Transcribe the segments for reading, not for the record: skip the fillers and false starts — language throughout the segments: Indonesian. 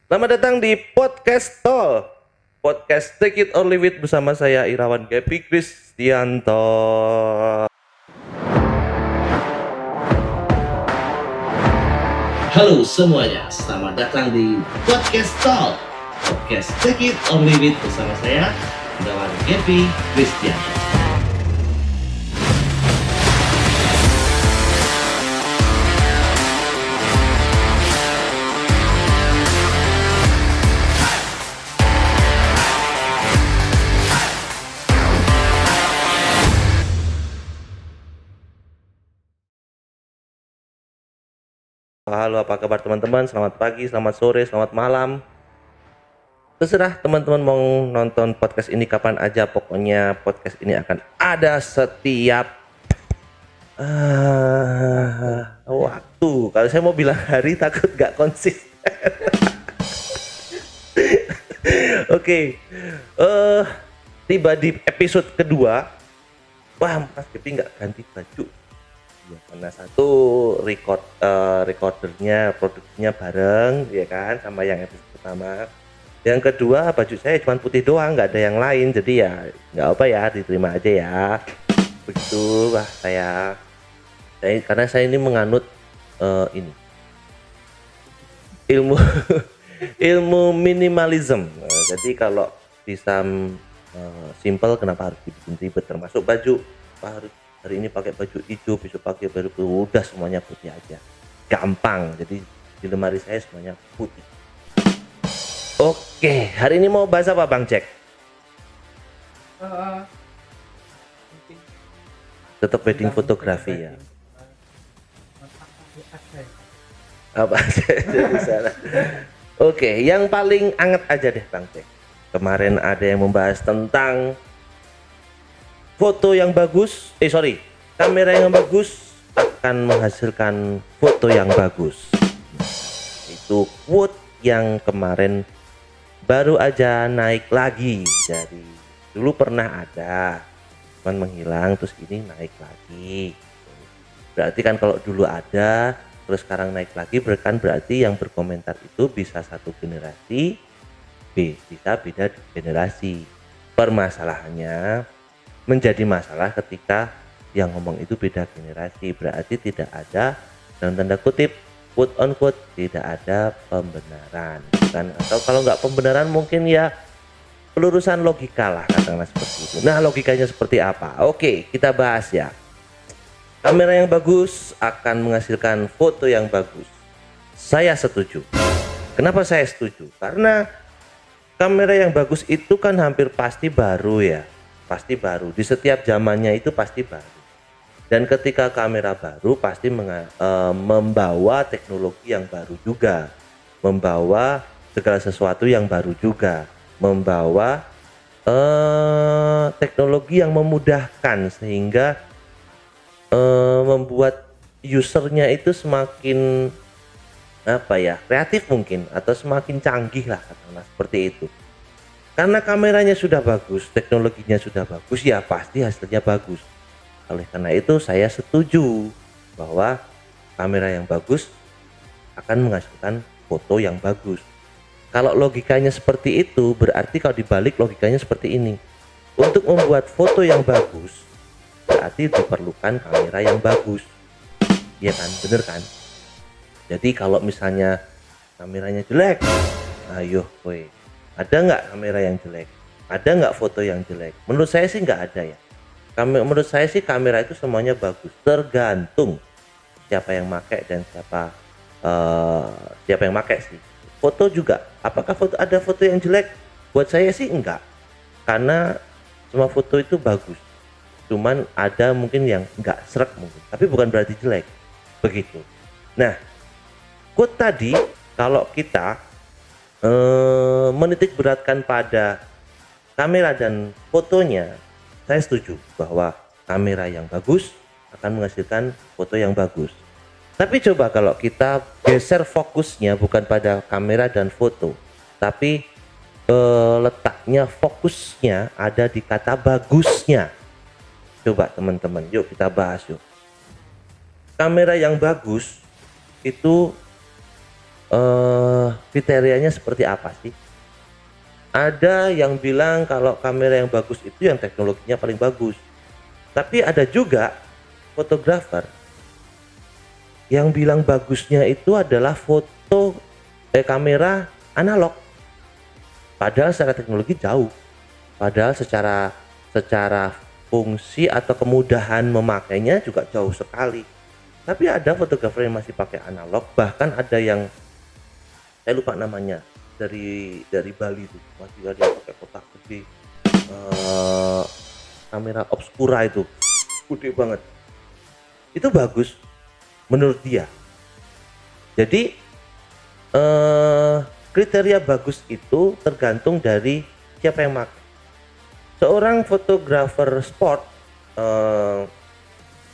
Selamat datang di Podcast Tol. Podcast Take It or Leave It bersama saya Irawan Gepi Kristianto. Halo semuanya, selamat datang di Podcast Talk. Podcast Take It or Leave It bersama saya, Irawan Gepi Kristianto. Halo, apa kabar teman-teman? Selamat pagi, selamat sore, selamat malam. Terserah teman-teman mau nonton podcast ini kapan aja. Pokoknya podcast ini akan ada setiap waktu. Kalau saya mau bilang hari takut gak konsisten. Oke. Tiba di episode kedua. Wah, Mas Gepi nggak ganti baju. Ya, karena satu recordernya produksinya bareng ya kan sama yang episode pertama. Yang kedua baju saya cuma putih doang, nggak ada yang lain, jadi ya nggak apa ya, diterima aja ya. Begitu lah saya karena saya ini menganut ini ilmu ilmu minimalism. Jadi kalau bisa simple, kenapa harus dibikin ribet? Termasuk baju, harus hari ini pakai baju hijau, besok pakai baju putih, udah semuanya putih aja, gampang. Jadi di lemari saya semuanya putih. Oke, hari ini mau bahas apa Bang Jack? Tetap wedding fotografi ya. Apa aja di sana. Oke, yang paling anget aja deh Bang Jack. Kemarin ada yang membahas tentang foto yang bagus, kamera yang bagus akan menghasilkan foto yang bagus. Itu quote yang kemarin baru aja naik lagi. Jadi dulu pernah ada, cuman menghilang, terus ini naik lagi. Berarti kan kalau dulu ada, terus sekarang naik lagi, berarti yang berkomentar itu bisa satu generasi, bisa beda generasi. Permasalahannya menjadi masalah ketika yang ngomong itu beda generasi, berarti tidak ada dalam tanda kutip quote on quote tidak ada pembenaran kan, atau kalau nggak pembenaran mungkin ya pelurusan logika lah, katakanlah seperti itu. Nah, logikanya seperti apa? Oke, kita bahas ya. Kamera yang bagus akan menghasilkan foto yang bagus. Saya setuju. Kenapa saya setuju? Karena kamera yang bagus itu kan hampir pasti baru ya. Pasti baru, di setiap zamannya itu pasti baru. Dan ketika kamera baru pasti membawa teknologi yang baru juga, membawa segala sesuatu yang baru juga, membawa teknologi yang memudahkan, sehingga membuat usernya itu semakin kreatif mungkin, atau semakin canggih lah, katakanlah seperti itu. Karena kameranya sudah bagus, teknologinya sudah bagus, ya pasti hasilnya bagus. Oleh karena itu saya setuju bahwa kamera yang bagus akan menghasilkan foto yang bagus. Kalau logikanya seperti itu, berarti kalau dibalik logikanya seperti ini. Untuk membuat foto yang bagus, berarti diperlukan kamera yang bagus. Iya kan, bener kan? Jadi kalau misalnya kameranya jelek, ayo woi, ada nggak kamera yang jelek? Ada nggak foto yang jelek? Menurut saya sih nggak ada ya. Menurut saya sih kamera itu semuanya bagus, tergantung siapa yang pakai dan siapa yang pakai sih. Foto juga, apakah ada foto yang jelek? Buat saya sih enggak, karena semua foto itu bagus. Cuman ada mungkin yang enggak srek mungkin, tapi bukan berarti jelek. Begitu. Nah, quote tadi kalau kita menitik beratkan pada kamera dan fotonya, saya setuju bahwa kamera yang bagus akan menghasilkan foto yang bagus. Tapi coba kalau kita geser fokusnya bukan pada kamera dan foto, tapi letaknya, fokusnya ada di kata bagusnya. Coba teman-teman, yuk kita bahas yuk. Kamera yang bagus itu kriterianya seperti apa sih? Ada yang bilang kalau kamera yang bagus itu yang teknologinya paling bagus. Tapi ada juga fotografer yang bilang bagusnya itu adalah kamera analog. Padahal secara teknologi jauh. Padahal secara fungsi atau kemudahan memakainya juga jauh sekali. Tapi ada fotografer yang masih pakai analog, bahkan ada yang saya lupa namanya, dari Bali itu masih ada yang pakai kotak gede, kamera obscura itu gede banget. Itu bagus menurut dia. Jadi kriteria bagus itu tergantung dari siapa yang pakai. Seorang fotografer sport,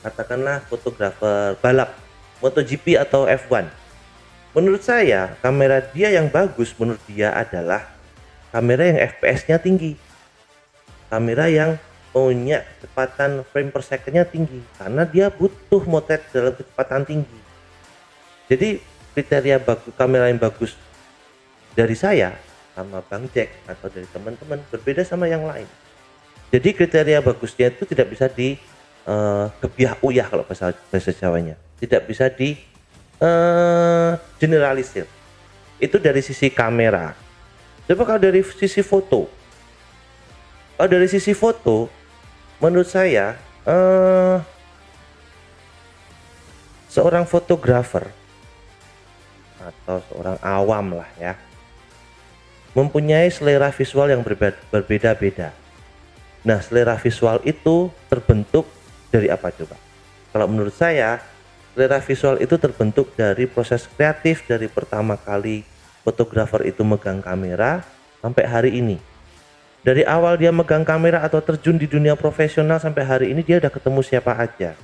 katakanlah fotografer balap MotoGP atau F1, menurut saya kamera dia yang bagus menurut dia adalah kamera yang FPS-nya tinggi, kamera yang punya kecepatan frame per second-nya tinggi, karena dia butuh motret dalam kecepatan tinggi. Jadi kriteria kamera yang bagus dari saya sama Bang Jack atau dari teman-teman berbeda sama yang lain. Jadi kriteria bagusnya itu tidak bisa di kebiah uyah kalau bahasa Jawanya, tidak bisa di generalisir. Itu dari sisi kamera. Coba kalau dari sisi foto, menurut saya seorang fotografer atau seorang awam lah ya, mempunyai selera visual yang berbeda-beda. Nah, selera visual itu terbentuk dari apa coba? Kalau menurut saya, selera visual itu terbentuk dari proses kreatif dari pertama kali fotografer itu megang kamera sampai hari ini. Dari awal dia megang kamera atau terjun di dunia profesional sampai hari ini, dia udah ketemu siapa aja.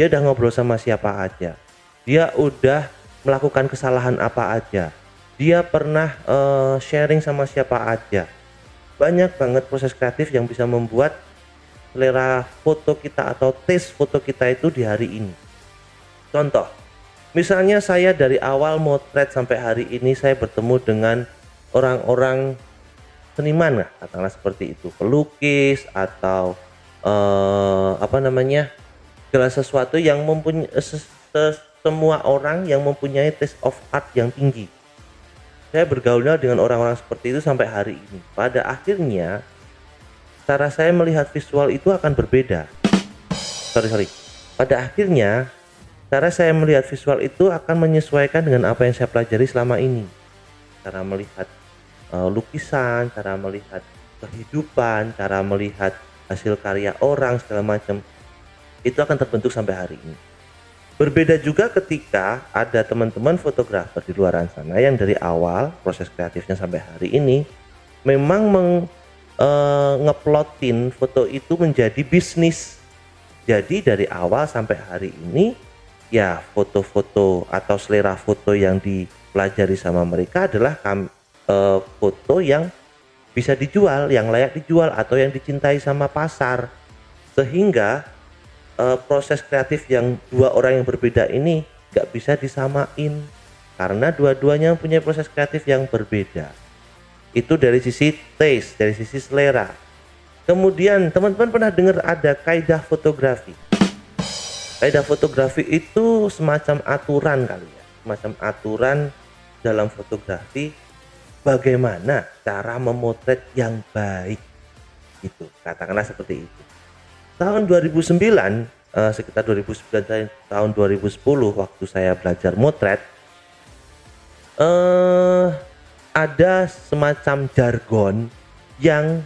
Dia udah ngobrol sama siapa aja. Dia udah melakukan kesalahan apa aja. Dia pernah sharing sama siapa aja. Banyak banget proses kreatif yang bisa membuat selera foto kita atau taste foto kita itu di hari ini. Contoh, misalnya saya dari awal motret sampai hari ini saya bertemu dengan orang-orang seniman, katakanlah seperti itu, pelukis atau segala sesuatu yang mempunyai semua orang yang mempunyai taste of art yang tinggi. Saya bergaulnya dengan orang-orang seperti itu sampai hari ini. Pada akhirnya cara saya melihat visual itu akan berbeda. Pada akhirnya cara saya melihat visual itu akan menyesuaikan dengan apa yang saya pelajari selama ini. Cara melihat lukisan, cara melihat kehidupan, cara melihat hasil karya orang segala macam, itu akan terbentuk sampai hari ini. Berbeda juga ketika ada teman-teman fotografer di luar sana yang dari awal proses kreatifnya sampai hari ini memang ngeplotin foto itu menjadi bisnis. Jadi dari awal sampai hari ini ya foto-foto atau selera foto yang dipelajari sama mereka adalah foto yang bisa dijual, yang layak dijual atau yang dicintai sama pasar. Sehingga proses kreatif yang dua orang yang berbeda ini gak bisa disamain karena dua-duanya punya proses kreatif yang berbeda. Itu dari sisi taste, dari sisi selera. Kemudian teman-teman pernah dengar ada kaidah fotografi. Kaidah fotografi itu semacam aturan kali ya, semacam aturan dalam fotografi bagaimana cara memotret yang baik. Itu katakanlah seperti itu. Tahun 2009, sekitar 2009 tahun 2010 waktu saya belajar motret, ada semacam jargon yang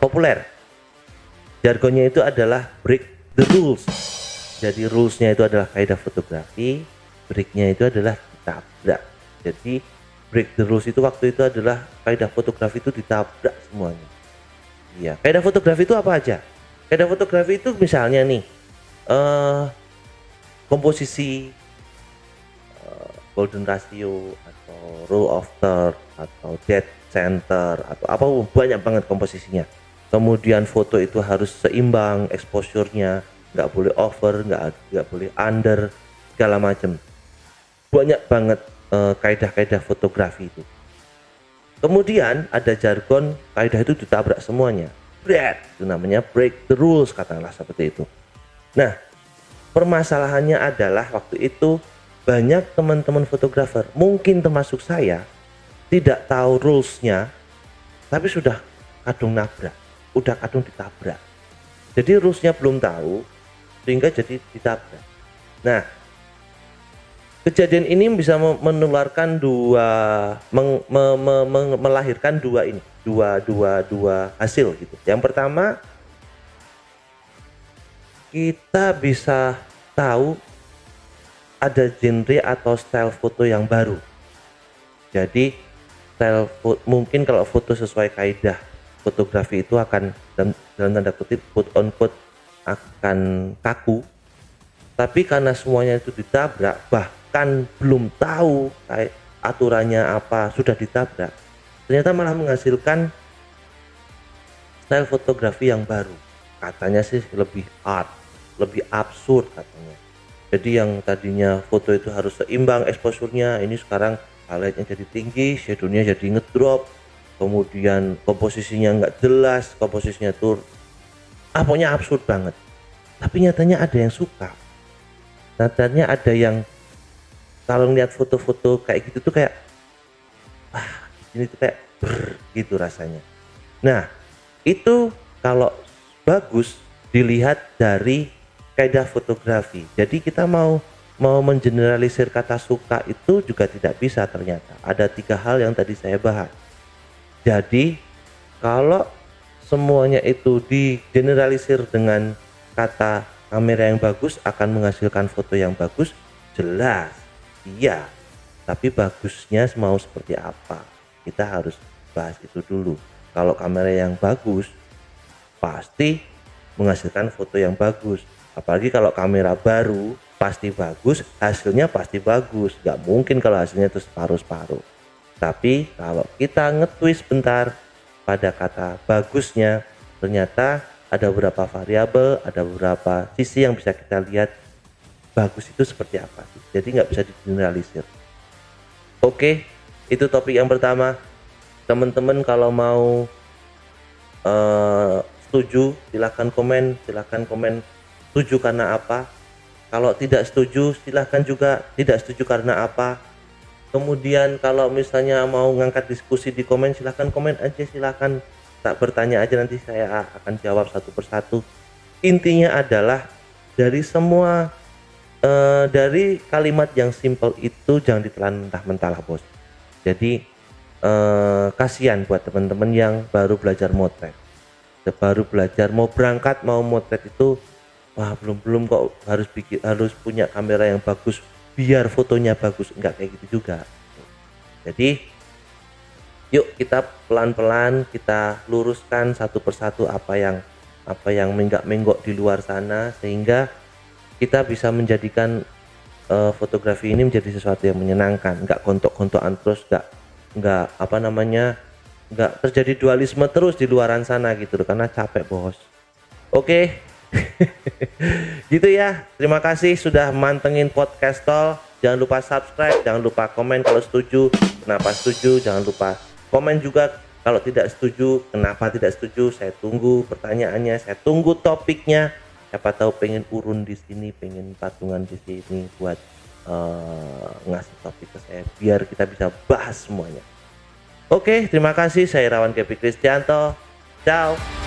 populer. Jargonnya itu adalah break the rules. Jadi rulesnya itu adalah kaidah fotografi, breaknya itu adalah ditabrak. Jadi break the rules itu waktu itu adalah kaidah fotografi itu ditabrak semuanya. Iya, kaidah fotografi itu apa aja? Kaidah fotografi itu misalnya nih komposisi, golden ratio atau rule of third atau dead center atau apa, banyak banget komposisinya. Kemudian foto itu harus seimbang exposure-nya, nggak boleh over, nggak boleh under. segala macam. Banyak banget kaidah-kaidah fotografi itu. Kemudian ada jargon kaidah itu ditabrak semuanya. Itu namanya break the rules, katakanlah seperti itu. Nah, permasalahannya adalah waktu itu banyak teman-teman fotografer, mungkin termasuk saya, tidak tahu rules-nya, tapi sudah kadung nabrak, udah kadung ditabrak. Jadi rules-nya belum tahu, sehingga jadi ditabrak. Nah, kejadian ini bisa menularkan melahirkan dua hasil gitu. Yang pertama, kita bisa tahu ada genre atau style foto yang baru. Jadi mungkin kalau foto sesuai kaidah fotografi itu akan dalam tanda kutip quote on quote akan kaku. Tapi karena semuanya itu ditabrak, bahkan belum tahu aturannya apa, sudah ditabrak, ternyata malah menghasilkan style fotografi yang baru. Katanya sih lebih art, lebih absurd katanya. Jadi yang tadinya foto itu harus seimbang exposure-nya, ini sekarang highlight-nya jadi tinggi, shadow-nya jadi ngedrop, kemudian komposisinya nggak jelas, komposisinya tuh pokoknya absurd banget. Tapi nyatanya ada yang suka. Nyatanya ada yang kalau ngeliat foto-foto kayak gitu tuh kayak ini tuh kayak gitu rasanya. Nah, itu kalau bagus dilihat dari kaidah fotografi. Jadi kita mau mengeneralisir kata suka itu juga tidak bisa ternyata. Ada 3 hal yang tadi saya bahas. Jadi kalau semuanya itu digeneralisir dengan kata kamera yang bagus akan menghasilkan foto yang bagus, jelas iya. Tapi bagusnya mau seperti apa? Kita harus bahas itu dulu. Kalau kamera yang bagus pasti menghasilkan foto yang bagus. Apalagi kalau kamera baru pasti bagus, hasilnya pasti bagus. Gak mungkin kalau hasilnya itu separuh-separuh. Tapi kalau kita nge-twist bentar pada kata bagusnya, ternyata ada beberapa variabel, ada beberapa sisi yang bisa kita lihat bagus itu seperti apa sih. Jadi nggak bisa digeneralisir. Oke, itu topik yang pertama. Teman-teman kalau mau setuju silahkan komen setuju karena apa. Kalau tidak setuju silahkan juga tidak setuju karena apa. Kemudian kalau misalnya mau ngangkat diskusi di komen, silahkan komen aja, silahkan tak bertanya aja, nanti saya akan jawab satu persatu. Intinya adalah dari semua dari kalimat yang simple itu jangan ditelan mentah-mentah lah bos. Jadi kasihan buat teman-teman yang baru belajar motret, baru belajar mau berangkat mau motret itu, wah belum kok harus punya kamera yang bagus biar fotonya bagus, enggak kayak gitu juga. Jadi yuk kita pelan-pelan kita luruskan satu persatu apa yang menggok di luar sana, sehingga kita bisa menjadikan fotografi ini menjadi sesuatu yang menyenangkan, enggak kontok-kontokan terus, enggak enggak terjadi dualisme terus di luaran sana gitu loh, karena capek bos. Oke. Gitu ya, terima kasih sudah mantengin podcast Tol. Jangan lupa subscribe, jangan lupa komen kalau setuju, kenapa setuju, jangan lupa komen juga kalau tidak setuju, kenapa tidak setuju. Saya tunggu pertanyaannya, saya tunggu topiknya. Siapa tahu pengen urun di sini, pengen patungan di sini buat ngasih topik ke saya biar kita bisa bahas semuanya. Oke, terima kasih. Saya Irawan Gepi Kristianto. Ciao.